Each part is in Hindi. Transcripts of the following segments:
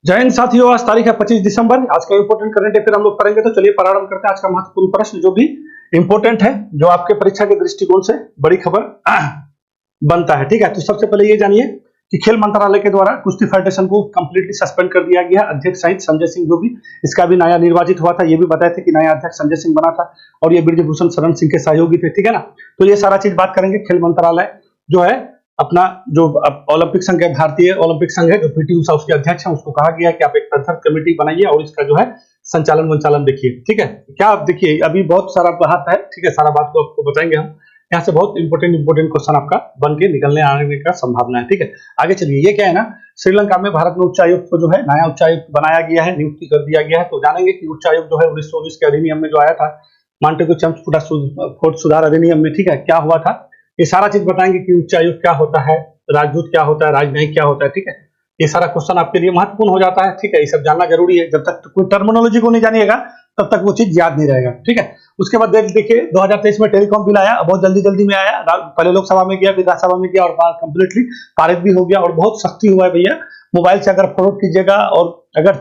जय हिंद साथियों, आज तारीख है 25 दिसंबर। आज का इंपोर्टेंट करंट अफेयर हम लोग करेंगे। तो चलिए प्रारंभ करते हैं आज का महत्वपूर्ण प्रश्न जो भी इंपोर्टेंट है, जो आपके परीक्षा के दृष्टिकोण से बड़ी खबर बनता है। ठीक है, तो सबसे पहले ये जानिए कि खेल मंत्रालय के द्वारा कुश्ती फेडरेशन को कंप्लीटली सस्पेंड कर दिया गया। अध्यक्ष सहित संजय सिंह जो भी इसका भी नया निर्वाचित हुआ था, ये भी बताए थे कि नया अध्यक्ष संजय सिंह बना था और ये ब्रिजभूषण शरण सिंह के सहयोगी थे। ठीक है ना, तो ये सारा चीज बात करेंगे। खेल मंत्रालय जो है अपना जो ओलंपिक संघ है, भारतीय ओलंपिक संघ है, जो पीटी उषा उसके अध्यक्ष हैं, उसको कहा गया है कि आप एक तंत्र कमेटी बनाइए और इसका जो है संचालन देखिए। ठीक है, क्या आप देखिए अभी बहुत सारा बात है। ठीक है, सारा बात को आपको बताएंगे हम। यहाँ से बहुत इंपोर्टेंट क्वेश्चन आपका बन के निकलने आने का संभावना है। ठीक है, आगे चलिए। ये क्या है ना, श्रीलंका में भारत में उच्चायुक्त को जो है नया उच्चायुक्त बनाया गया है, नियुक्ति कर दिया गया है। तो जानेंगे कि उच्चायुक्त जो है 1919 के अधिनियम में जो आया था, मांटेगू चम्सफोर्ड सुधार अधिनियम में, ठीक है, क्या हुआ था, ये सारा चीज बताएंगे कि उच्चायुक्त क्या होता है, राजदूत क्या होता है, राजनयिक क्या होता है। ठीक है, ये सारा क्वेश्चन आपके लिए महत्वपूर्ण हो जाता है। ठीक है, ये सब जानना जरूरी है। जब तक कोई टर्मिनोलॉजी को नहीं जानिएगा तब तक वो चीज याद नहीं रहेगा। ठीक है, उसके बाद देखिए 2023 में टेलीकॉम बिल आया, बहुत जल्दी में आया। पहले लोकसभा में गया, विधानसभा में गया और कंप्लीटली पारित भी हो गया और बहुत सख्ती हुआ है भैया। मोबाइल से अगर फ्रॉड कीजिएगा और अगर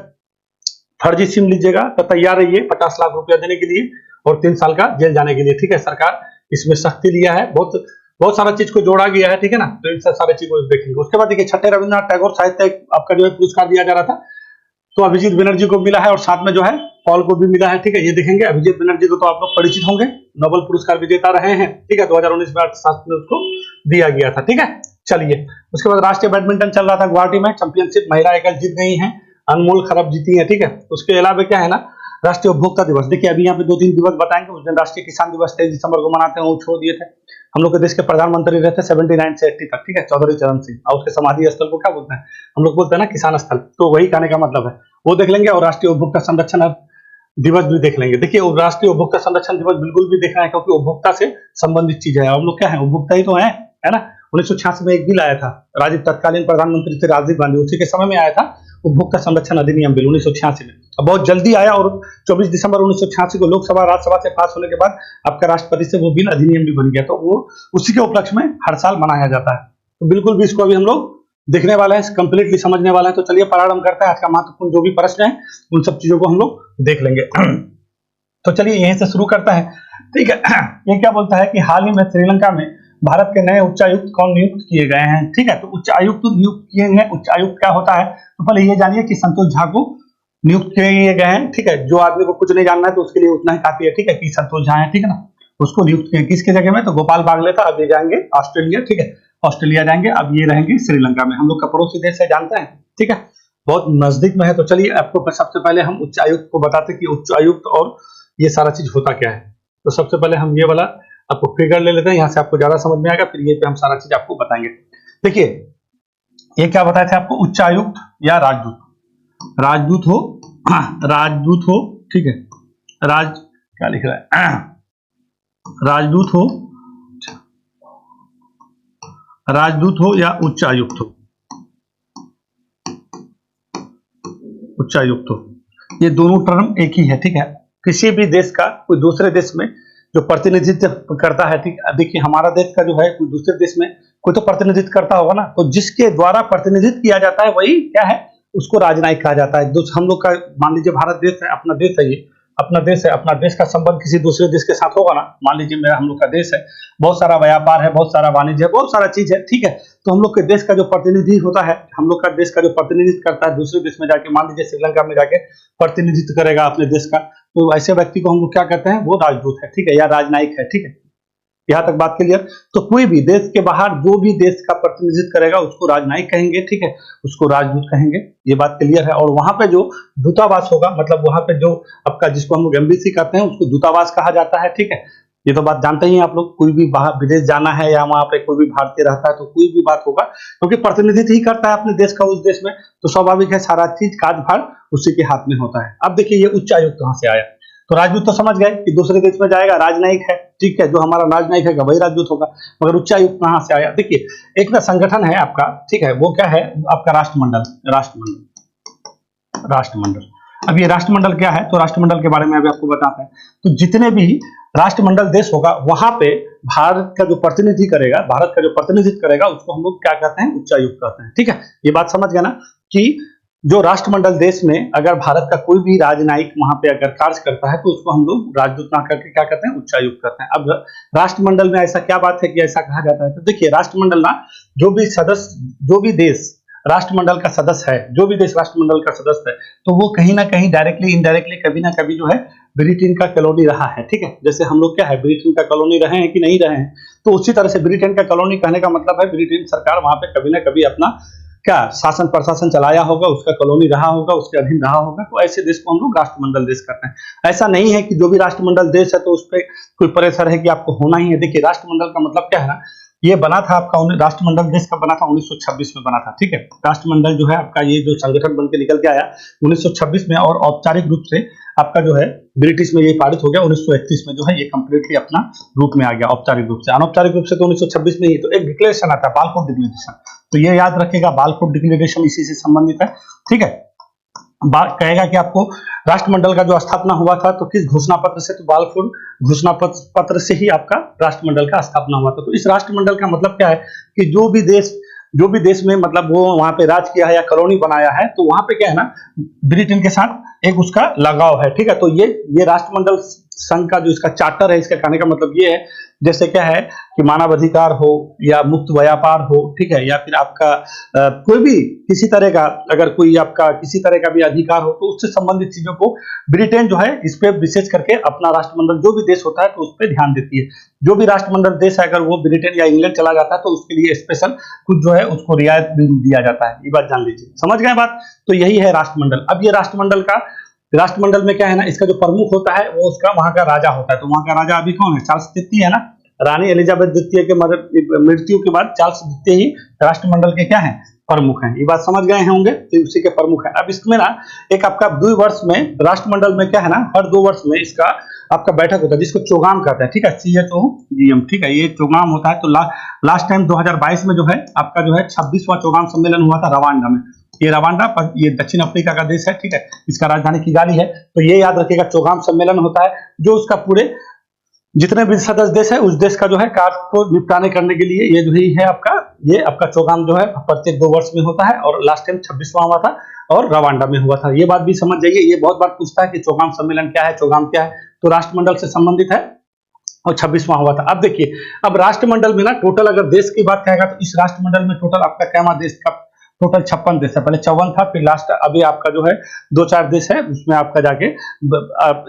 फर्जी सिम लीजिएगा तो तैयार रहिए 50 लाख रुपया देने के लिए और 3 साल का जेल जाने के लिए। ठीक है, सरकार इसमें सख्ती लिया है, बहुत सारा चीज को जोड़ा गया है। ठीक है ना, तो इन सारे चीज को देखेंगे। उसके बाद देखिए छठे रविन्द्रनाथ टैगोर साहित्य आपका जो है पुरस्कार दिया जा रहा था, तो अभिजीत बनर्जी को मिला है और साथ में जो है पॉल को भी मिला है। ठीक है, ये देखेंगे। अभिजीत बनर्जी को तो आप लोग परिचित होंगे, नोबेल पुरस्कार विजेता रहे हैं। ठीक है, 2019 में अर्थशास्त्र में उसको दिया गया था। ठीक है, चलिए। उसके बाद राष्ट्रीय बैडमिंटन चल रहा था गुवाहाटी में, चैंपियनशिप महिला एकल जीत गई है, अनमोल खरब जीती है। ठीक है, उसके अलावा क्या है ना, राष्ट्रीय उपभोक्ता दिवस। देखिए अभी यहाँ पे 2-3 दिवस बताएंगे। उस दिन राष्ट्रीय किसान दिवस 23 दिसंबर को मनाते हैं, वो छोड़ दिए थे। हम लोग के देश के प्रधानमंत्री रहते 79 से 80 तक। ठीक है, चौधरी चरण सिंह, और उसके समाधि स्थल को क्या बोलते हैं, हम लोग बोलते हैं ना किसान स्थल, तो वही कहने का मतलब है, वो देख लेंगे। और राष्ट्रीय उपभोक्ता संरक्षण दिवस भी देख लेंगे। देखिए राष्ट्रीय उपभोक्ता संरक्षण दिवस बिल्कुल भी देखना है, क्योंकि उपभोक्ता से संबंधित चीज है। हम लोग क्या है, उपभोक्ता ही तो है ना। 1986 में एक बिल आया था, राजीव तत्कालीन प्रधानमंत्री थे राजीव गांधी, उसी के समय में आया था उपभोक्ता संरक्षण अधिनियम बिल 1986 में। अब बहुत जल्दी आया और 24 दिसंबर 1986 को लोकसभा राज्यसभा से पास होने के बाद आपका राष्ट्रपति से वो बिल अधिनियम भी बन गया। तो वो उसी के उपलक्ष्य में हर साल मनाया जाता है। तो बिल्कुल भी इसको अभी हम लोग देखने वाले हैं, कंप्लीटली समझने वाले हैं। तो चलिए प्रारंभ करते हैं। आज का महत्वपूर्ण जो भी प्रश्न है उन सब चीजों को हम लोग देख लेंगे। तो चलिए यहीं से शुरू करता है। ठीक है, ये क्या बोलता है कि हाल ही में श्रीलंका में भारत के नए उच्चायुक्त कौन नियुक्त किए गए हैं। ठीक है, तो उच्चायुक्त नियुक्त किए गए। उच्चायुक्त क्या होता है, तो पहले ये जानिए कि संतोष झा को नियुक्त किए गए हैं। ठीक है, जो आदमी को कुछ नहीं जानना है तो उसके लिए उतना ही काफी है। ठीक है, कि संतोष झा है, ठीक है ना, उसको नियुक्त किया। किसके जगह में, तो गोपाल बागले था, अब ये जाएंगे ऑस्ट्रेलिया। ठीक है, ऑस्ट्रेलिया जाएंगे, अब ये रहेंगे श्रीलंका में। हम लोग का पड़ोसी देश है, जानते हैं। ठीक है, बहुत नजदीक में है। तो चलिए आपको सबसे पहले हम उच्चायुक्त को बताते कि उच्चायुक्त और ये सारा चीज होता क्या है। तो सबसे पहले हम ये वाला आपको फिगर ले लेते हैं, यहाँ से आपको ज्यादा समझ में आएगा, फिर ये पे हम सारा चीज आपको बताएंगे। देखिए ये क्या बताए थे आपको, उच्चायुक्त या राजदूत, राजदूत हो राजदूत हो। ठीक है, क्या लिख रहा है, राजदूत हो या उच्चायुक्त हो, ये दोनों टर्म एक ही है। ठीक है, किसी भी देश का कोई दूसरे देश में जो प्रतिनिधित्व करता है, ठीक है, देखिए हमारा देश का जो है कोई दूसरे देश में कोई तो प्रतिनिधित्व करता होगा ना, तो जिसके द्वारा प्रतिनिधित्व किया जाता है वही क्या है, उसको राजनयिक कहा जाता है। हम लोग का मान लीजिए भारत देश है, अपना देश है, ये अपना देश है, अपना देश का संबंध किसी दूसरे देश के साथ होगा ना, मान लीजिए मेरा हम लोग का देश है, बहुत सारा व्यापार है, बहुत सारा वाणिज्य है, बहुत सारा चीज है। ठीक है, तो हम लोग के देश का जो प्रतिनिधि होता है, हम लोग का देश का जो प्रतिनिधित्व करता है दूसरे देश में जाके, मान लीजिए श्रीलंका में जाके प्रतिनिधित्व करेगा अपने देश का, तो ऐसे व्यक्ति को हम लोग क्या कहते हैं, वो राजदूत है। ठीक है, या राजनयिक है। ठीक है, यहाँ तक बात क्लियर। तो कोई भी देश के बाहर जो भी देश का प्रतिनिधित्व करेगा उसको राजनयिक कहेंगे। ठीक है, उसको राजदूत कहेंगे, ये बात क्लियर है। और वहां पे जो दूतावास होगा, मतलब वहां पे जो आपका जिसको हम लोग एम्बेसी कहते हैं, उसको दूतावास कहा जाता है। ठीक है, ये तो बात जानते ही हैं आप लोग। कोई भी बाहर विदेश जाना है या वहां पे कोई भी भारतीय रहता है तो कोई भी बात होगा, क्योंकि प्रतिनिधित्व ही करता है अपने देश का उस देश में, तो स्वाभाविक है सारा चीज कार्यभार उसी के हाथ में होता है। अब देखिए ये उच्चायुक्त कहां से आया, तो राजदूत तो समझ गए कि दूसरे देश में जाएगा, राजनयिक है। ठीक है, जो हमारा राजनयिक है वही राजदूत होगा, मगर उच्चायुक्त कहां से आया। देखिए एक ना संगठन है आपका, ठीक है, वो क्या है आपका राष्ट्रमंडल। अब ये राष्ट्रमंडल क्या है, तो राष्ट्रमंडल के बारे में अभी आपको बताते हैं। तो जितने भी राष्ट्रमंडल देश होगा वहां पे भारत का जो प्रतिनिधित्व करेगा, उसको हम लोग क्या कहते हैं, उच्चायुक्त कहते हैं। ठीक है, ये बात समझ गए ना कि जो राष्ट्रमंडल देश में अगर भारत का कोई भी राजनयिक वहां पे अगर कार्य करता है तो उसको हम लोग राजदूत ना करके क्या कहते हैं, उच्चायुक्त करते हैं। अब राष्ट्रमंडल में ऐसा क्या बात है कि ऐसा कहा जाता है, तो देखिए राष्ट्रमंडल ना जो भी सदस्य, जो भी देश राष्ट्रमंडल का सदस्य है, जो भी देश राष्ट्रमंडल का सदस्य है, तो वो कहीं ना कहीं डायरेक्टली इनडायरेक्टली कभी ना कभी जो है ब्रिटेन का कॉलोनी रहा है। ठीक है, जैसे हम लोग क्या है ब्रिटेन का कॉलोनी रहे हैं कि नहीं रहे हैं, तो उसी तरह से ब्रिटेन का कॉलोनी कहने का मतलब है ब्रिटेन सरकार वहां पे कभी ना कभी अपना क्या शासन प्रशासन चलाया होगा, उसका कॉलोनी रहा होगा, उसके अधीन रहा होगा, तो ऐसे देश को हम लोग राष्ट्रमंडल देश कहते हैं। ऐसा नहीं है कि जो भी राष्ट्रमंडल देश है तो उस पर कोई प्रेशर है कि आपको होना ही है। देखिए राष्ट्रमंडल का मतलब क्या है ना, ये बना था आपका राष्ट्रमंडल देश का बना था 1926 में बना था। ठीक है, राष्ट्रमंडल जो है आपका ये जो संगठन बन के निकल के आया 1926 में, और औपचारिक रूप से आपका जो है ब्रिटिश में ये पारित हो गया 1931 में, जो है ये कंप्लीटली अपना रूप में आ गया औपचारिक रूप से। अनौपचारिक रूप से तो 1926 में ही तो एक डिक्लेरेशन आता है, बालकोट डिक्लेरेशन, तो ये याद रखेगा बालकोट डिक्लेरेशन इसी से संबंधित है। ठीक है, बात कहेगा कि आपको राष्ट्रमंडल का जो स्थापना हुआ था तो किस घोषणा पत्र से, तो बालकोट घोषणा पत्र से ही आपका राष्ट्रमंडल का स्थापना हुआ था। तो इस राष्ट्रमंडल का मतलब क्या है कि जो भी देश में मतलब वो वहां पे राज किया है या कॉलोनी बनाया है, तो वहां पे क्या है ना ब्रिटेन के साथ एक उसका लगाव है। ठीक है, तो ये राष्ट्रमंडल संघ का जो इसका चार्टर है, इसका कहने का मतलब ये है जैसे क्या है कि मानव अधिकार हो या मुक्त व्यापार हो, ठीक है, या फिर आपका कोई भी किसी तरह का अगर कोई आपका किसी तरह का भी अधिकार हो, तो उससे संबंधित चीजों को ब्रिटेन जो है इस पे विशेष करके अपना राष्ट्रमंडल जो भी देश होता है तो उस पर ध्यान देती है। जो भी राष्ट्रमंडल देश है अगर वो ब्रिटेन या इंग्लैंड चला जाता है तो उसके लिए स्पेशल कुछ जो है उसको रियायत भी दिया जाता है। ये बात जान लीजिए, समझ गए बात। तो यही है राष्ट्रमंडल। अब ये राष्ट्रमंडल में क्या है ना, इसका जो प्रमुख होता है वो उसका वहां का राजा होता है। तो वहां का राजा अभी कौन है, चार्ल्स द्वितीय है ना। रानी एलिजाबेथ द्वितीय के मृत्यु के बाद चार्ल्स द्वितीय ही राष्ट्रमंडल के क्या है, प्रमुख हैं। ये बात समझ गए होंगे, तो उसी के प्रमुख हैं। अब इसमें ना एक आपका 2 वर्ष में राष्ट्रमंडल में क्या है ना, हर 2 वर्ष में इसका आपका बैठक होता है जिसको चोगाम कहते हैं। ठीक है, CHOGM। ठीक है, ये चोगाम होता है। तो लास्ट टाइम 2022 में जो है आपका जो है 26वां चोगाम सम्मेलन हुआ था रवांडा में। ये रवांडा ये दक्षिण अफ्रीका का देश है। ठीक है, इसका राजधानी किगाली है। तो ये याद रखिएगा चोगाम सम्मेलन होता है जो उसका पूरे जितने भी सदस्य देश है उस देश का जो है कार्य को निपटाने करने के लिए ये जो है आपका चोगाम जो है प्रत्येक 2 वर्ष में होता है, और लास्ट टाइम 26वां हुआ था और रवांडा में हुआ था। ये बात भी समझ जाइए, ये बहुत बार पूछता है कि चोगाम सम्मेलन क्या है, चोगाम क्या है, तो राष्ट्रमंडल से संबंधित है और 26वां हुआ था। अब देखिए, अब राष्ट्रमंडल में ना टोटल अगर देश की बात करेगा तो इस राष्ट्रमंडल में टोटल आपका कैमा देश का टोटल 56 देश है। पहले 54 था, फिर लास्ट अभी आपका जो है 2-4 देश है उसमें आपका जाके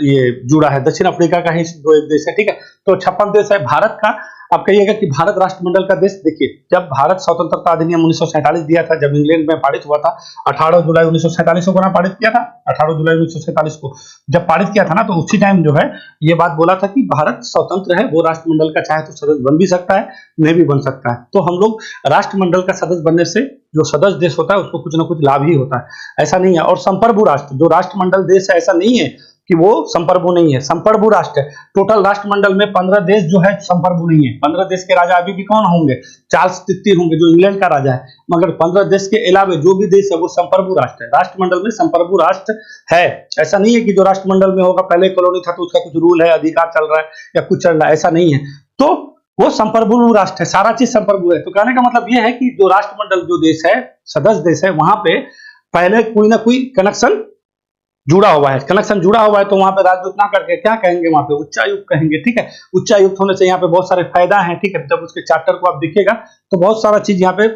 ये जुड़ा है। दक्षिण अफ्रीका का ही 2-1 देश है। ठीक है, तो 56 देश है। भारत का आप कहिएगा कि भारत राष्ट्रमंडल का देश, देखिए जब भारत स्वतंत्रता अधिनियम 1947 दिया था, जब इंग्लैंड में पारित हुआ था 18 जुलाई 1947 को ना पारित किया था, 18 जुलाई 1947 को जब पारित किया था ना, तो उसी टाइम जो है ये बात बोला था कि भारत स्वतंत्र है, वो राष्ट्रमंडल का चाहे तो सदस्य बन भी सकता है, नहीं भी बन सकता है। तो हम लोग राष्ट्रमंडल का सदस्य बनने से जो सदस्य देश होता है उसको कुछ ना कुछ लाभ ही होता है, ऐसा नहीं है। और संप्रभु राष्ट्र जो राष्ट्रमंडल देश है, ऐसा नहीं है कि वो संप्रभु नहीं है, संप्रभु राष्ट्र है। टोटल राष्ट्रमंडल में 15 देश जो है संप्रभु नहीं है। 15 देश के राजा अभी भी कौन होंगे, चार्ल्स तृतीय होंगे जो इंग्लैंड का राजा है, मगर 15 देश के अलावा जो भी देश है वो संप्रभु राष्ट्र है। राष्ट्रमंडल में संप्रभु राष्ट्र है, ऐसा नहीं है कि जो राष्ट्रमंडल में होगा पहले कॉलोनी था तो उसका कुछ रूल है, अधिकार चल रहा है या कुछ चल रहा है, ऐसा नहीं है। तो वो संप्रभु राष्ट्र है, सारा चीज संप्रभु है। तो कहने का मतलब यह है कि जो राष्ट्रमंडल जो देश है, सदस्य देश है, वहां पे पहले कोई ना कोई कनेक्शन जुड़ा हुआ है, तो वहां पे राजदूत ना करके क्या कहेंगे, वहां पे उच्चायुक्त कहेंगे। ठीक है, उच्चायुक्त होने से यहाँ पे बहुत सारे फायदा है। ठीक है, जब उसके चार्टर को आप देखिएगा तो बहुत सारा चीज यहाँ पे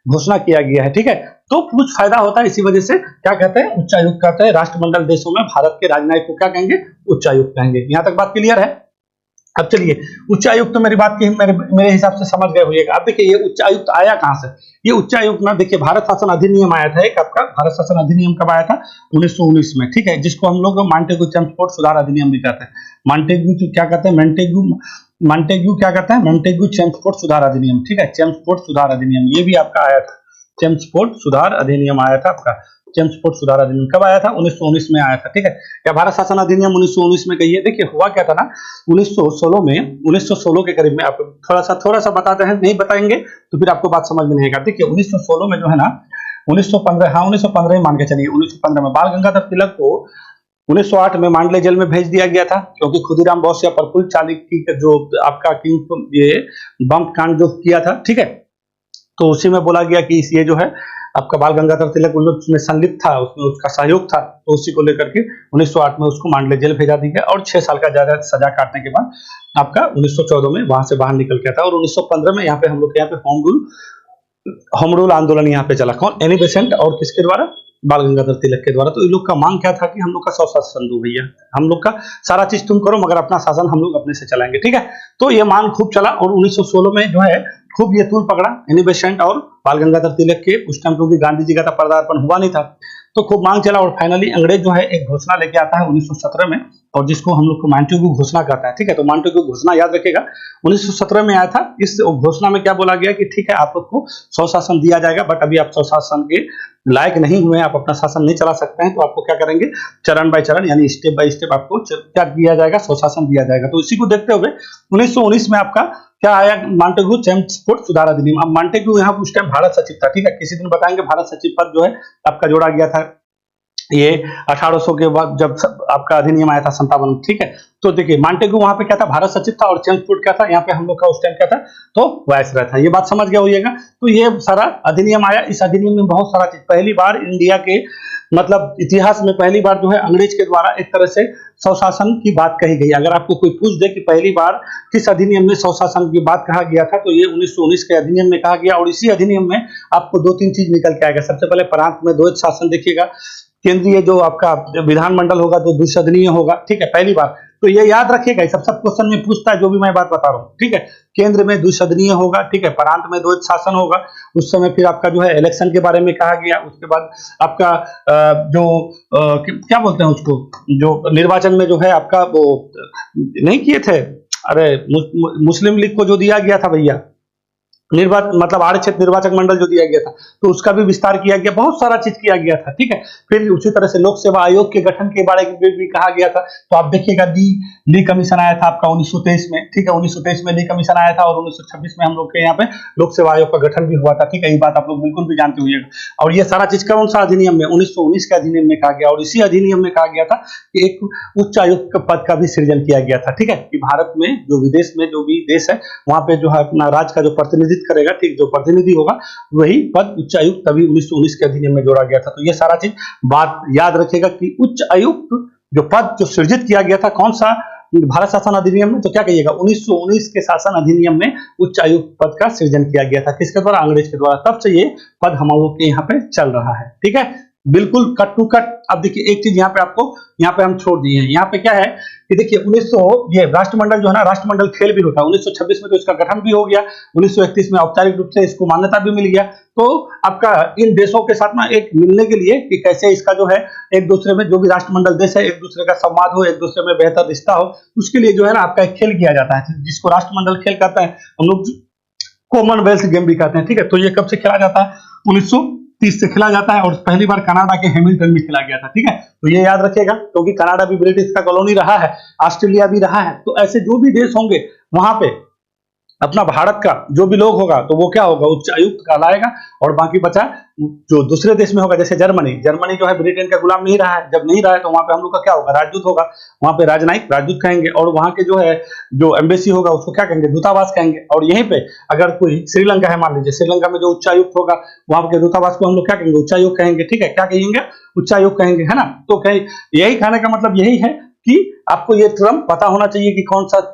घोषणा किया गया है। ठीक है, तो कुछ फायदा होता है, इसी वजह से क्या कहते हैं, उच्चायुक्त कहते हैं। राष्ट्रमंडल देशों में भारत के राजनयिक को क्या कहेंगे, उच्चायुक्त कहेंगे। यहाँ तक बात क्लियर है। अब चलिए, उच्चायुक्त तो मेरी बात की मेरे हिसाब से समझ गए होइएगा। अब देखिए ये उच्चायुक्त आया कहां से, ये उच्चायुक्त ना देखिए भारत शासन अधिनियम आया था एक आपका, भारत शासन अधिनियम कब आया था, 1919 में। ठीक है, जिसको हम लोग मॉन्टेग्यू चेम्सफोर्ड सुधार अधिनियम भी कहते हैं। मॉन्टेग्यू क्या कहते हैं, मॉन्टेग्यू क्या कहते हैं, मॉन्टेग्यू चेम्सफोर्ड सुधार अधिनियम। ठीक है, चेम्सफोर्ड सुधार अधिनियम ये भी आपका आया था, चेम्सफोर्ड सुधार अधिनियम आया था आपका। चेम्सफोर्ड सुधार अधिनियम कब आया था, 1919 में आया था। ठीक है, या भारत शासन अधिनियम 1919 में कहिए। देखिए हुआ क्या था ना, 1916 के करीब में, आप थोड़ा सा बताते हैं, नहीं बताएंगे तो फिर आपको बात समझ में नहीं आएगा। देखिए 1916 में जो है ना, 1915 मान के चलिए, 1915 में बाल गंगाधर तिलक को 1908 में मांडले जेल में भेज दिया गया था, क्योंकि खुदीराम बोस या प्रफुल्ल चालुक्य की जो आपका किंग ये बम कांड जो किया था। ठीक है, तो उसी में बोला गया कि ये जो है आपका बाल गंगाधर तिलक उसमें संलिप्त था, उसमें उसका सहयोग था, तो उसी को लेकर के 1908 में उसको मांडले जेल भेजा दिया गया और 6 साल का ज्यादा सजा काटने के बाद आपका 1914 में वहां से बाहर निकल गया था। और 1915 में यहाँ पे हम लोग के यहाँ पे होम रूल आंदोलन यहाँ पे चला। कौन? एनी बेसेंट और किसके द्वारा? बाल गंगाधर तिलक के द्वारा। तो इन लोग का मांग क्या था कि हम लोग का स्वशासन दो भैया, हम लोग का सारा चीज तुम करो मगर अपना शासन हम लोग अपने से चलाएंगे, ठीक है। तो ये मांग खूब चला और 1916 में जो है खूब ये तूल पकड़ा एनी बेसेंट और बाल गंगाधर तिलक के। उस टाइम क्योंकि गांधी जी का पदार्पण हुआ नहीं था, तो खूब मांग चला और फाइनली अंग्रेज जो है एक घोषणा लेके आता है 1917 में, और जिसको हम लोग को मॉन्टेग्यू घोषणा कहता है, ठीक है। तो मॉन्टेग्यू घोषणा याद रखेगा 1917 में आया था। इस घोषणा में क्या बोला गया कि ठीक है आप लोग को स्वशासन दिया जाएगा, बट अभी आप स्वशासन के लायक नहीं हुए, आप अपना शासन नहीं चला सकते हैं, तो आपको क्या करेंगे, चरण बाय चरण यानी स्टेप बाय स्टेप आपको क्या दिया जाएगा, स्वशासन दिया जाएगा। तो इसी को देखते हुए 1919 में आपका क्या आया, मॉन्टेग्यू चेम्सफोर्ड सुधार अधिनियम। अब मॉन्टेग्यू यहाँ उस टाइम भारत सचिव था, ठीक है। किसी दिन बताएंगे भारत सचिव पद जो है आपका जोड़ा गया था ये 1800 के बाद जब आपका अधिनियम आया था 57, ठीक है। तो देखिए मॉन्टेग्यू वहां पे क्या था, भारत सचिव था, और चेम्सफोर्ड क्या था, यहाँ पे हम लोग का उस टाइम क्या था, तो वायसराय था। ये बात समझ गया होइएगा। तो ये सारा अधिनियम आया। इस अधिनियम में बहुत सारा चीज, पहली बार इंडिया के मतलब इतिहास में पहली बार जो है अंग्रेज के द्वारा एक तरह से स्वशासन की बात कही गई। अगर आपको कोई पूछ दे कि पहली बार किस अधिनियम में स्वशासन की बात कहा गया था, तो ये 1919 के अधिनियम में कहा गया। और इसी अधिनियम में आपको 2-3 चीज निकल के आएगा। सबसे पहले प्रांत में द्वैध शासन देखिएगा, केंद्रीय जो आपका विधानमंडल होगा तो द्विसदनीय होगा, ठीक है, पहली बार। तो ये याद रखिएगा, सब क्वेश्चन में पूछता है जो भी मैं बात बता रहा हूँ, ठीक है। केंद्र में द्विसदनीय होगा, ठीक है, प्रांत में द्वैध शासन होगा। उस समय फिर आपका जो है इलेक्शन के बारे में कहा गया। उसके बाद आपका क्या बोलते हैं उसको, जो निर्वाचन में जो है आपका वो नहीं किए थे, अरे मुस्लिम लीग को जो दिया गया था भैया, निर्वाचन मतलब आरक्षित निर्वाचक मंडल जो दिया गया था, तो उसका भी विस्तार किया गया, बहुत सारा चीज किया गया था, ठीक है। फिर उसी तरह से लोक सेवा आयोग के गठन के बारे में भी कहा गया था। तो आप देखिएगा ली कमीशन आया था आपका 1923 में, ठीक है, 1923 में ली कमीशन आया था और 1926 में हम लोग के यहाँ पे लोक सेवा आयोग का गठन भी हुआ था, ठीक है। ये बात आप लोग बिल्कुल भी जानते होइएगा। और ये सारा चीज कौन सा अधिनियम में, 1919 के अधिनियम में कहा गया। और इसी अधिनियम में कहा गया था कि एक उच्च आयुक्त पद का भी सृजन किया गया था, ठीक है, कि भारत में जो विदेश में जो भी देश है वहां पे जो है अपना राज्य का जो प्रतिनिधित्व करेगा, ठीक, जो प्रतिनिधि होगा वही पद उच्च आयुक्त तभी 1919 के अधिनियम में जोड़ा गया था। तो ये सारा चीज बात याद रखेगा कि उच्च आयुक्त जो पद जो सृजित किया गया था कौन सा, भारत शासन अधिनियम में, तो क्या कहिएगा 1919 के शासन अधिनियम में उच्च आयुक्त पद का सृजन किया गया था। किसके द्वारा? अंग्रेज के द्वारा। तब से ये पद हम लोग के यहाँ पे चल रहा है, ठीक है, बिल्कुल कट टू कट। अब देखिए एक चीज यहाँ पे आपको यहाँ पे हम छोड़ दिए हैं, यहाँ पे क्या है कि देखिए 1900 ये राष्ट्रमंडल जो है ना, राष्ट्रमंडल खेल भी होता है। 1926 में तो इसका गठन भी हो गया, 1931 में औपचारिक रूप से इसको मान्यता भी मिल गया। तो आपका इन देशों के साथ में एक मिलने के लिए कि कैसे इसका जो है एक दूसरे में जो भी राष्ट्रमंडल देश है एक दूसरे का संवाद हो, एक दूसरे में बेहतर रिश्ता हो, उसके लिए जो है ना आपका एक खेल किया जाता है जिसको राष्ट्रमंडल खेल कहते हैं, हम लोग कॉमनवेल्थ गेम भी कहते हैं, ठीक है। तो ये कब से खेला जाता है? 1930 से खेला जाता है और पहली बार कनाडा के हैमिल्टन में खेला गया था, ठीक है। तो ये याद रखिएगा क्योंकि कनाडा भी ब्रिटिश का कॉलोनी रहा है, ऑस्ट्रेलिया भी रहा है। तो ऐसे जो भी देश होंगे वहां पे अपना भारत का जो भी लोग होगा तो वो क्या होगा, उच्च आयुक्त कहलाएगा। और बाकी बचा जो दूसरे देश में होगा, जैसे जर्मनी जो है ब्रिटेन का गुलाम नहीं रहा है, जब नहीं रहा है तो वहां पे हम लोग का क्या होगा, राजदूत होगा। वहां पे राजनयिक राजदूत कहेंगे और वहां के जो है जो एम्बेसी होगा उसको क्या कहेंगे, दूतावास कहेंगे। और यहीं पे अगर कोई श्रीलंका है, मान लीजिए श्रीलंका में जो उच्चायुक्त होगा वहां के दूतावास को हम लोग क्या कहेंगे, उच्चायुक्त कहेंगे, ठीक है। क्या कहेंगे, उच्चायुक्त कहेंगे, है ना। तो यही कहने का मतलब यही है कि आपको ये टर्म पता होना चाहिए कि कौन सा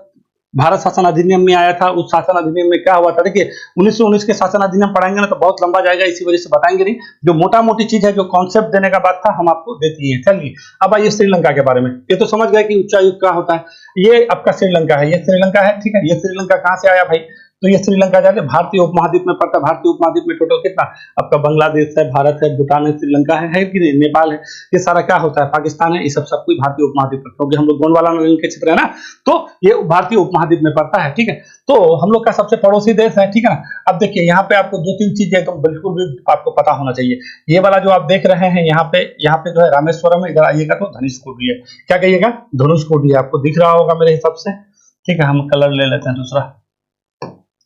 भारत शासन अधिनियम में आया था, उस शासन अधिनियम में क्या हुआ था। देखिए 1919 के शासन अधिनियम पढ़ाएंगे ना तो बहुत लंबा जाएगा, इसी वजह से बताएंगे नहीं। जो मोटा मोटी चीज है, जो कॉन्सेप्ट देने का बात था हम आपको देती है। चलिए अब आइए श्रीलंका के बारे में। ये तो समझ गए कि उच्चायुक्त क्या होता है। ये आपका श्रीलंका है, ये श्रीलंका है, ठीक है। ये श्रीलंका कहाँ से आया भाई, तो ये श्रीलंका जाके भारतीय उपमहाद्वीप में पड़ता है। भारतीय उपमहाद्वीप में टोटल कितना आपका बांग्लादेश है, भारत है, भूटान है, श्रीलंका है कि नहीं, नेपाल है, ये सारा क्या होता है, पाकिस्तान है, ये सब कुछ भारतीय उपमहाद्वीप में, क्योंकि हम लोग गोंडवाना के क्षेत्र है ना, तो ये भारतीय उपमहाद्वीप में पड़ता है, ठीक है। तो हम लोग का सबसे पड़ोसी देश है, ठीक है ना। अब देखिए यहाँ पे आपको 2-3 चीजें एकदम बिल्कुल भी आपको पता होना चाहिए। ये वाला जो आप देख रहे हैं यहाँ पे जो है रामेश्वरम है, इधर आइएगा तो धनुषकोडी है। क्या कहिएगा, धनुषकोडी है, आपको दिख रहा होगा मेरे हिसाब से, ठीक है। हम कलर ले लेते हैं दूसरा,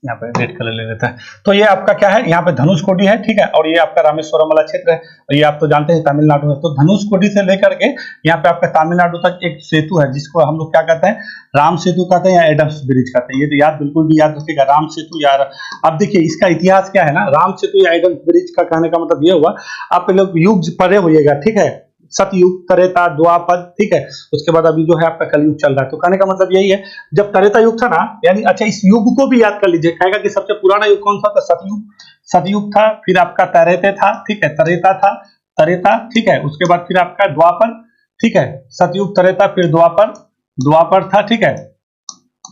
यहाँ पे रेड कलर ले लेता है। तो ये आपका क्या है, यहाँ पे धनुषकोडी है, ठीक है, और ये आपका रामेश्वरम वाला क्षेत्र है, और ये आप तो जानते हैं तमिलनाडु है। तो धनुषकोडी से लेकर के यहाँ पे आपका तमिलनाडु तक एक सेतु है, जिसको हम लोग क्या कहते हैं, राम सेतु कहते हैं या एडम्स ब्रिज कहते हैं। ये तो याद, बिल्कुल भी याद रखिएगा, राम सेतु या। अब देखिए इसका इतिहास क्या है ना, राम सेतु या एडम्स ब्रिज का कहने का मतलब ये हुआ, आप लोग युग पढ़े होइएगा, ठीक है, सतयुग, त्रेता, द्वापर, ठीक है, उसके बाद अभी जो है आपका कलयुग चल रहा है। तो कहने का मतलब यही है, जब त्रेता युग था ना, यानी अच्छा इस युग को भी याद कर लीजिए, कहेगा कि सबसे पुराना युग कौन सा था, सतयुग, सतयुग था, फिर आपका त्रेते था, ठीक है, त्रेता था, त्रेता, ठीक है, उसके बाद फिर आपका द्वापर, ठीक है, सतयुग, त्रेता, फिर द्वापर, द्वापर था, ठीक है,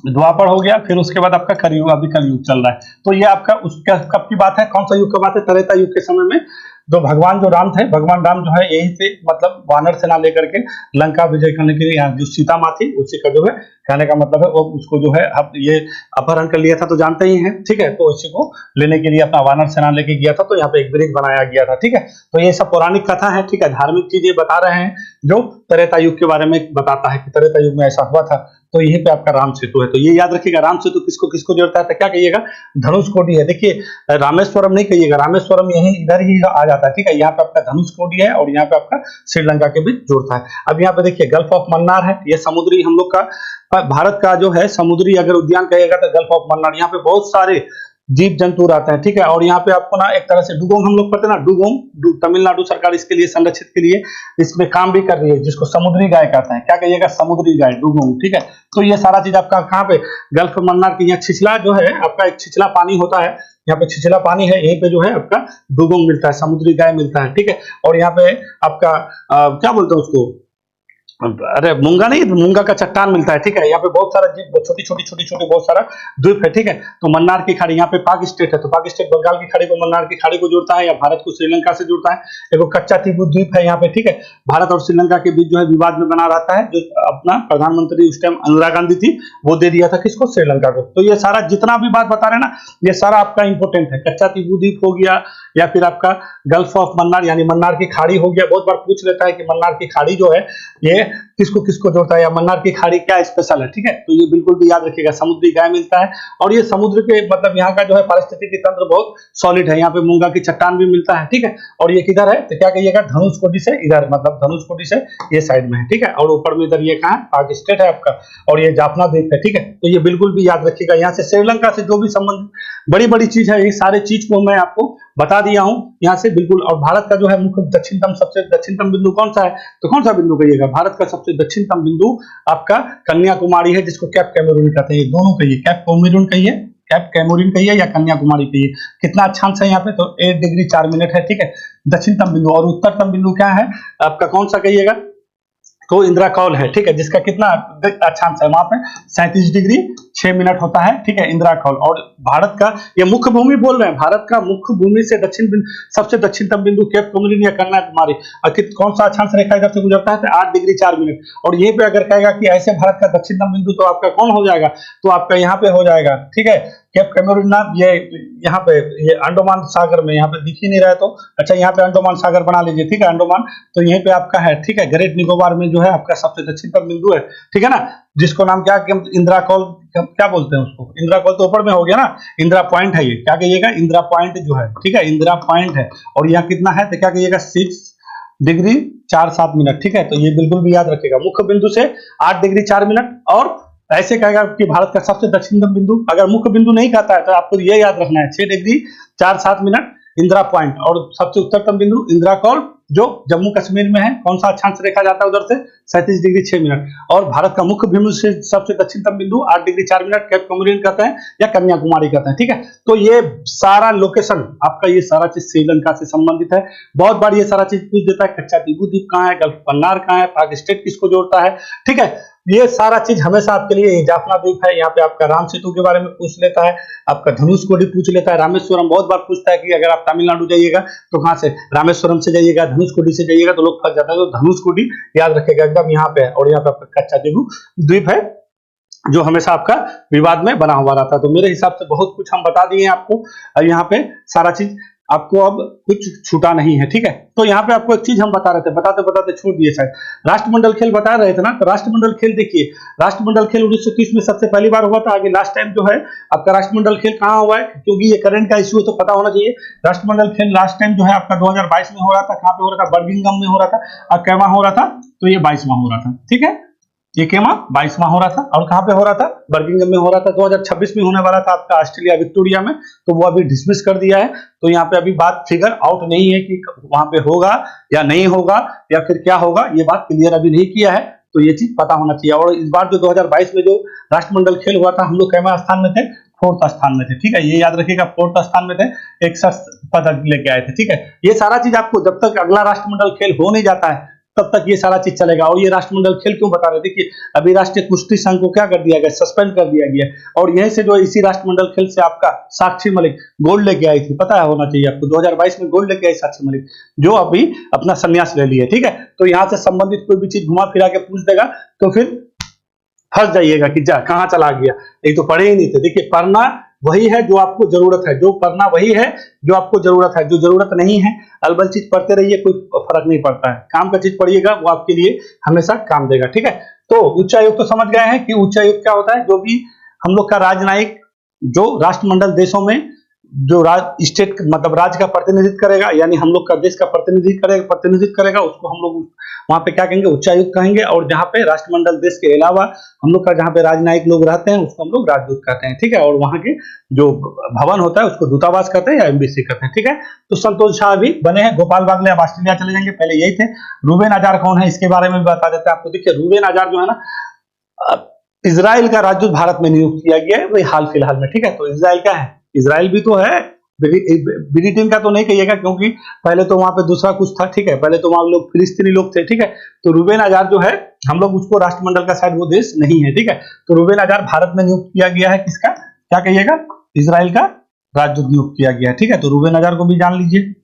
द्वापर हो गया, फिर उसके बाद आपका कलयुग, अभी कलयुग चल रहा है। तो ये आपका उसका कब की बात है, कौन सा युग की बात है, त्रेता युग के समय में तो भगवान जो राम थे, भगवान राम जो है यही से मतलब वानर सेना लेकर के लंका विजय करने के लिए, यहाँ जो सीता माँ थी उसी का जो है कहने का मतलब है वो उसको जो है अब ये अपहरण कर लिया था, तो जानते ही हैं, ठीक है, तो इसी को लेने के लिए अपना वानर सेना लेके गया था, तो यहाँ पे एक ब्रिज बनाया गया था, ठीक है। तो ये सब पौराणिक कथा है, ठीक है, धार्मिक चीजें बता रहे हैं जो त्रेता युग के बारे में बताता है कि त्रेता युग में ऐसा हुआ था। तो यहीं पे आपका राम सेतु है। तो ये याद रखिएगा, राम सेतु किसको किसको जोड़ता है, तो क्या कहिएगा, धनुषकोडी है। देखिए रामेश्वरम नहीं कहिएगा, रामेश्वरम यहीं इधर ही आ जाता है, ठीक है, यहाँ पे आपका धनुषकोडी है और यहाँ पे आपका श्रीलंका के बीच जोड़ता है। अब यहाँ पे देखिए गल्फ ऑफ मन्नार है, ये समुद्री हम लोग का भारत का जो है समुद्री अगर उद्यान कहिएगा तो गल्फ ऑफ मन्नार, यहाँ पे बहुत सारे जीव जंतु रहते हैं, ठीक है, और यहाँ पे आपको ना एक तरह से डुगोंग हम लोग पढ़ते हैं ना, डुगोंग, तमिलनाडु सरकार इसके लिए संरक्षित के लिए इसमें काम भी कर रही है, जिसको समुद्री गाय कहते हैं, क्या कहिएगा, समुद्री गाय, डुगोंग, ठीक है। तो ये सारा चीज आपका कहाँ पे, गल्फ मन्नार की, यहाँ छिछला जो है आपका एक छिछला पानी होता है, यहाँ पे छिछला पानी है, यहीं पे जो है आपका डुगोंग मिलता है, समुद्री गाय मिलता है, ठीक है। और यहाँ पे आपका क्या बोलते हैं उसको, अरे मूंगा नहीं, मूंगा का चट्टान मिलता है, ठीक है। यहाँ पे बहुत सारा छोटी छोटी छोटी छोटी बहुत सारा द्वीप है, ठीक है। तो मन्नार की खाड़ी, यहाँ पे पाक स्टेट है, तो पाक स्टेट बंगाल की खाड़ी को मन्नार की खाड़ी को जोड़ता है या भारत को श्रीलंका से जोड़ता है। एक कच्चा टीपू द्वीप है यहाँ पे, ठीक है। भारत और श्रीलंका के बीच जो है विवाद में बना रहता है, जो अपना प्रधानमंत्री उस टाइम इंदिरा गांधी थी, वो दे दिया था किसको, श्रीलंका को। तो ये सारा जितना भी बात बता रहे हैं ना, ये सारा आपका इंपोर्टेंट है। कच्चा टीपू द्वीप हो गया, या फिर आपका गल्फ ऑफ मन्नार यानी मन्नार की खाड़ी हो गया। बहुत बार पूछ लेता है कि मन्नार की खाड़ी जो है ये किसको किसको जोड़ता है, या मन्नार की खाड़ी क्या स्पेशल है, ठीक है। तो ये बिल्कुल भी याद रखिएगा, समुद्री गाय मिलता है, और ये समुद्र के मतलब यहाँ का जो है पारिस्थितिकी तंत्र बहुत सॉलिड है। यहाँ पे मूंगा की चट्टान भी मिलता है, ठीक है। और ये किधर है, तो क्या कहिएगा, धनुषकोडी से इधर, मतलब धनुषकोडी से ये साइड में है, ठीक है। और ऊपर में इधर ये कहाँ है, पाक स्टेट है आपका, और ये जाफना द्वीप है, ठीक है। तो ये बिल्कुल भी याद रखिएगा। यहाँ से श्रीलंका से जो भी संबंध बड़ी बड़ी चीज है, ये सारे चीज को मैं आपको बता दिया हूं यहाँ से बिल्कुल। और भारत का जो है मुख्य दक्षिणतम, सबसे दक्षिणतम बिंदु कौन सा है, तो कौन सा बिंदु कहिएगा, भारत का सबसे दक्षिणतम बिंदु आपका कन्याकुमारी है, जिसको कैप कैमरून कहते हैं। ये दोनों कहिए, कैप कैमरून कहिए, कैप कैमरून कहिए या कन्याकुमारी कहिए। कितना अक्षांश है यहाँ पे, तो 8 डिग्री 4 मिनट है, ठीक है, दक्षिणतम बिंदु। और उत्तरतम बिंदु क्या है आपका, कौन सा कहिएगा, तो इंदिरा कौल है, ठीक है, जिसका कितना अक्षांश है वहां पे 37 डिग्री 6 मिनट होता है, ठीक है, इंदिरा कौल। और भारत का ये मुख्य भूमि बोल रहे हैं, भारत का मुख्य भूमि से सबसे दक्षिणतम बिंदु कैप कैमरून या कन्याकुमारी, कौन सा अक्षांश रेखा इधर से गुजरता है, तो 8 डिग्री 4 मिनट। और यहीं पे अगर कहेगा कि ऐसे भारत का दक्षिणतम बिंदु, तो आपका कौन हो जाएगा, तो आपका यहाँ पे हो जाएगा, ठीक है, कैप कैमरून ना, ये यहाँ पे ये अंडमान सागर में, यहाँ पे दिख ही नहीं रहा है, तो अच्छा यहाँ पे अंडमान सागर बना लीजिए, ठीक है, अंडमान, तो यहीं पे आपका है, ठीक है। ग्रेट निकोबार में जो है आपका सबसे दक्षिणतम बिंदु है, ठीक है ना, जिसको नाम क्या, इंदिरा कौल क्या बोलते हैं उसको, इंदिरा कौल तो ऊपर में हो गया ना, इंदिरा पॉइंट है ये, क्या कहिएगा, इंदिरा पॉइंट जो है, ठीक है, इंदिरा पॉइंट है। और यहाँ कितना है, तो क्या कहिएगा, 6 डिग्री 4-7 मिनट, ठीक है। तो ये बिल्कुल भी याद रखेगा, मुख्य बिंदु से 8 डिग्री 4 मिनट। और ऐसे कहेगा कि भारत का सबसे दक्षिणतम बिंदु, अगर मुख्य बिंदु नहीं कहता है तो आपको ये याद रखना है, 6 डिग्री 4-7 मिनट इंदिरा पॉइंट। और सबसे उत्तरतम बिंदु इंदिरा कौल, जो जम्मू कश्मीर में है, कौन सा अक्षांश रेखा जाता है उधर से, 37 डिग्री 6 मिनट। और भारत का मुख्य बिंदु से सबसे दक्षिणतम बिंदु 8 डिग्री 4 मिनट कैप कैमरून कहते हैं या कन्याकुमारी कहते हैं, ठीक है। तो ये सारा लोकेशन आपका, ये सारा चीज श्रीलंका से संबंधित है। बहुत बार ये सारा चीज पूछ देता है, कच्चा टीपू द्वीप कहाँ है, गल्फ मन्नार कहाँ है, पाक स्टेट किसको जोड़ता है, ठीक है। ये सारा चीज हमेशा आपके लिए, ये जाफना द्वीप है, यहाँ पे आपका राम सेतु के बारे में पूछ लेता है, आपका धनुषकोडी पूछ लेता है, रामेश्वरम बहुत बार पूछता है कि अगर आप तमिलनाडु जाइएगा तो कहाँ से, रामेश्वरम से जाइएगा, धनुषकोडी से जाइएगा, तो लोग फंस जाता है। तो धनुषकोडी याद रखेगा एकदम, यहाँ पे है। और यहाँ पे आपका कच्चा टीपू द्वीप है, जो हमेशा आपका विवाद में बना हुआ रहता है। तो मेरे हिसाब से बहुत कुछ हम बता दिए आपको, और यहाँ पे सारा चीज आपको अब कुछ छूटा नहीं है, ठीक है। तो यहाँ पे आपको एक चीज हम बता रहे थे, बताते बताते छोड़ दिए शायद, राष्ट्रमंडल खेल बता रहे थे ना। तो राष्ट्रमंडल खेल देखिए, राष्ट्रमंडल खेल 1930 में सबसे पहली बार हुआ था। आगे लास्ट टाइम जो है आपका राष्ट्रमंडल खेल कहाँ हुआ है, क्योंकि ये करंट का इश्यू है तो पता होना चाहिए। राष्ट्रमंडल खेल लास्ट टाइम जो है आपका 2022 में हो रहा था। कहाँ पे हो रहा था, बर्मिंघम में हो रहा था। और कैवा हो रहा था, तो ये 22वां हो रहा था, ठीक है। ये केमा 22वां हो रहा था। और कहाँ पे हो रहा था, बर्मिंघम में हो रहा था। 2026 में होने वाला था आपका ऑस्ट्रेलिया विक्टोरिया में, तो वो अभी डिसमिस कर दिया है। तो यहाँ पे अभी बात फिगर आउट नहीं है कि वहां पे होगा या नहीं होगा या फिर क्या होगा, ये बात क्लियर अभी नहीं किया है। तो ये चीज पता होना चाहिए। और इस बार जो 2022 में जो राष्ट्रमंडल खेल हुआ था, हम लोग कैमा स्थान में थे, 4th स्थान में थे, ठीक है। ये याद रखिएगा, 4th स्थान में थे, 61 पदक लेके आए थे, ठीक है। ये सारा चीज आपको जब तक अगला राष्ट्रमंडल खेल हो नहीं जाता है तब तक ये सारा चीज चलेगा। और ये राष्ट्रमंडल खेल क्यों बता रहे, देखिए अभी राष्ट्रीय कुश्ती संघ को क्या कर दिया गया, सस्पेंड कर दिया गया। और यहीं से जो इसी राष्ट्रमंडल खेल से आपका साक्षी मलिक गोल्ड लेके आई थी, पता है होना चाहिए आपको, 2022 में गोल्ड लेके आई साक्षी मलिक, जो अभी अपना संन्यास ले लिए, ठीक है। तो यहाँ से संबंधित कोई भी चीज घुमा फिरा के पूछ देगा तो फिर फंस जाइएगा कि जा कहाँ चला गया, ये तो पढ़े ही नहीं थे। देखिए पढ़ना वही है जो आपको जरूरत है, जो पढ़ना वही है जो आपको जरूरत है। जो जरूरत नहीं है अलबल चीज पढ़ते रहिए, कोई फर्क नहीं पड़ता है। काम का चीज पढ़िएगा, वो आपके लिए हमेशा काम देगा, ठीक है। तो उच्चायोग तो समझ गए हैं कि उच्चायोग क्या होता है। जो भी हम लोग का राजनयिक जो राष्ट्रमंडल देशों में जो स्टेट मतलब राज्य का प्रतिनिधित्व करेगा, यानी हम लोग का देश का प्रतिनिधित्व करेगा, उसको हम लोग वहां पे क्या कहेंगे, उच्चायुक्त कहेंगे। और जहाँ पे राष्ट्रमंडल देश के अलावा हम लोग का जहाँ पे राजनयिक लोग रहते हैं उसको हम लोग राजदूत कहते हैं, ठीक है। और वहाँ के जो भवन होता है उसको दूतावास कहते हैं या एम्बेसी कहते हैं, ठीक है। तो संतोष झा अभी बने हैं, गोपाल बागले अब ऑस्ट्रेलिया चले जाएंगे, पहले यही थे। रूबेन आजार कौन है, इसके बारे में भी बता देते हैं आपको। देखिए रूबेन आजार जो है ना, इजराइल का राजदूत भारत में नियुक्त किया गया है वही हाल फिलहाल में, ठीक है। तो इजराइल क्या है, इजराइल भी तो है, ब्रिटेन का तो नहीं कहिएगा क्योंकि पहले तो वहां पे दूसरा कुछ था, ठीक है। पहले तो वहां लोग फिलिस्तीनी लोग थे, ठीक है। तो रूबेन आजार जो है हम लोग उसको राष्ट्रमंडल का शायद वो देश नहीं है, ठीक है। तो रूबेन आजार भारत में नियुक्त किया गया है, किसका क्या कहिएगा, इजराइल का राजदूत नियुक्त किया गया है, ठीक है। तो रूबेन आजार को भी जान लीजिए।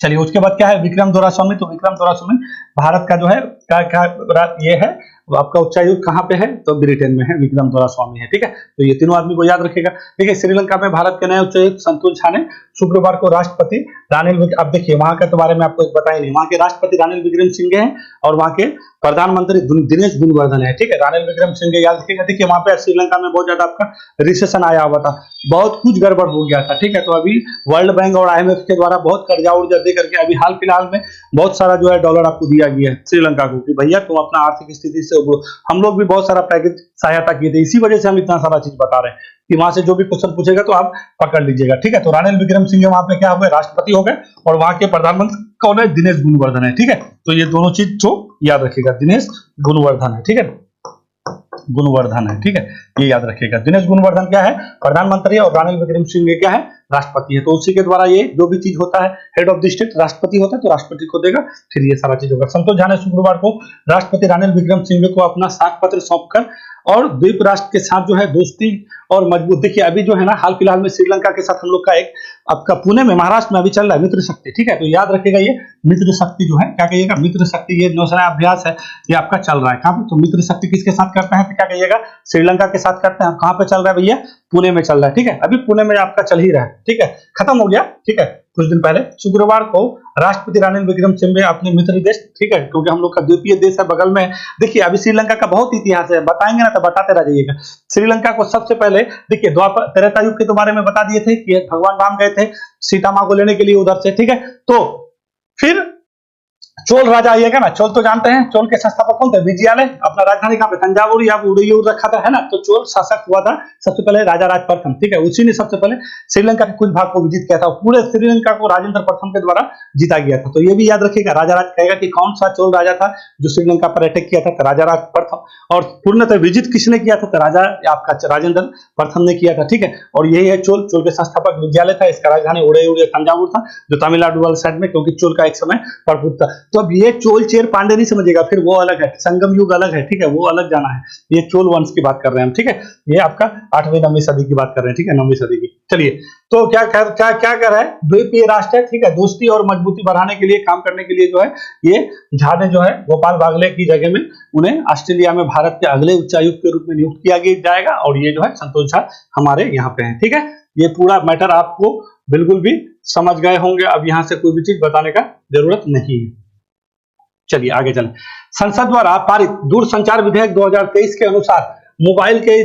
चलिए उसके बाद क्या है, विक्रम दोरास्वामी। तो विक्रम दोरास्वामी भारत का जो है क्या ये है आपका उच्चायुक्त कहाँ पे है, तो ब्रिटेन में है, विक्रम दोरास्वामी है, ठीक है। तो ये तीनों आदमी को याद रखेगा। देखिए श्रीलंका में भारत के नए उच्चायुक्त संतोष झा ने शुक्रवार को राष्ट्रपति रानिल, अब देखिए वहां के बारे में आपको एक बताया नहीं, वहां के राष्ट्रपति रानिल विक्रमसिंघे हैं और वहां के प्रधानमंत्री दिनेश गुणवर्धन है, ठीक है। रानिल विक्रमसिंघे याद रखिएगा। देखिए वहां पे श्रीलंका में बहुत ज्यादा आपका रिसेशन आया हुआ था, बहुत कुछ गड़बड़ हो गया था, ठीक है। तो अभी वर्ल्ड बैंक और IMF के द्वारा बहुत कर्जा उर्जा दे करके अभी हाल फिलहाल में बहुत सारा जो है डॉलर आपको दिया गया है श्रीलंका को कि भैया तुम अपना आर्थिक स्थिति से, हम लोग भी बहुत सारा पैकेज सहायता किए थे। इसी वजह से हम इतना सारा चीज बता रहे हैं कि वहां से जो भी क्वेश्चन पूछेगा तो आप पकड़ लीजिएगा, ठीक है। तो रानिल विक्रमसिंघे वहां पे क्या हो गए, राष्ट्रपति हो गए। और वहां के प्रधानमंत्री कौन है, दिनेश गुणवर्धन है, ठीक है। तो ये दोनों चीज जो याद रखिएगा, दिनेश गुणवर्धन है, ठीक है, गुणवर्धन है, ठीक है। ये याद रखिएगा, दिनेश गुणवर्धन क्या है, प्रधानमंत्री, और रानिल विक्रमसिंघे क्या है, राष्ट्रपति है। तो उसी के द्वारा ये जो भी चीज होता है, हेड ऑफ द स्टेट राष्ट्रपति होता है, तो राष्ट्रपति को देगा, फिर ये सारा चीज होगा। संतोष झा ने शुक्रवार को राष्ट्रपति रानिल विक्रमसिंघे को अपना साख पत्र सौंपकर और द्वीप राष्ट्र के साथ जो है दोस्ती और मजबूत, देखिए अभी जो है ना हाल फिलहाल में श्रीलंका के साथ हम लोग का एक आपका पुणे में महाराष्ट्र में अभी चल रहा है मित्र शक्ति, ठीक है। तो याद रखिएगा ये मित्र शक्ति जो है, क्या कहिएगा, मित्र शक्ति, ये नौसेना अभ्यास है, ये आपका चल रहा है कहाँ पे, तो मित्र शक्ति किसके साथ करते हैं, तो क्या कहिएगा, श्रीलंका के साथ करते हैं। कहाँ पे चल रहा है भैया, पुणे में चल रहा है, ठीक है। अभी पुणे में आपका चल ही रहा है, ठीक है, खत्म हो गया, ठीक है। कुछ दिन पहले शुक्रवार को राष्ट्रपति रानिल विक्रमसिंघे अपने मित्र देश, ठीक है, क्योंकि हम लोग का द्वीपीय देश है बगल में। देखिए अभी श्रीलंका का बहुत इतिहास है, बताएंगे ना तो बताते रह जाइएगा। श्रीलंका को सबसे पहले देखिए द्वापर त्रेता युग के तो बारे में बता दिए थे कि भगवान राम गए थे सीता माँ को लेने के लिए उधर से, ठीक है। तो फिर चोल राजा आइएगा ना, चोल तो जानते हैं, चोल के संस्थापक कौन थे, विजयालय, अपना राजधानी कहाँ पे, तंजावुर या उड़ीयूर रखा था, है ना। तो चोल शासक हुआ था सबसे पहले राजा राज प्रथम, ठीक है। उसी ने सबसे पहले श्रीलंका के कुछ भाग को विजित किया था, पूरे श्रीलंका को राजेंद्र प्रथम के द्वारा जीता गया था। तो ये भी याद रखिएगा, राजा राज कहेगा कि कौन सा चोल राजा था जो श्रीलंका पर अटैक किया था, तो राजा राज प्रथम। और पूर्णतः विजित किसने किया था, तो राजा आपका राजेंद्र प्रथम ने किया था, ठीक है। और यही है चोल, चोल के संस्थापक विजयालय था, इसका राजधानी उड़ीयूर तंजावुर था, जो तमिलनाडु वाले साइड में, क्योंकि चोल का एक समय प्रभुत्व था। तो अब ये चोल चेर पांडे नहीं समझिएगा, फिर वो अलग है, संगम युग अलग है, ठीक है, वो अलग जाना है। ये चोल वंश की बात कर रहे हैं हम, ठीक है। ये आपका 8वीं 9वीं सदी की बात कर रहे हैं, ठीक है, 9वीं सदी की। चलिए तो क्या कर रहा है, द्वीपीय राष्ट्र है, ठीक है, दोस्ती और मजबूती बढ़ाने के लिए, काम करने के लिए जो है ये झा ने जो है गोपाल बागले की जगह में उन्हें ऑस्ट्रेलिया में भारत के अगले उच्चायुक्त के रूप में नियुक्त किया जाएगा। और ये जो है संतोष झा हमारे यहाँ पे है, ठीक है। ये पूरा मैटर आपको बिल्कुल भी समझ गए होंगे, अब यहां से कोई भी चीज बताने का जरूरत नहीं है। चलिए आगे चलें। संसद द्वारा पारित दूरसंचार विधेयक 2023 के अनुसार मोबाइल के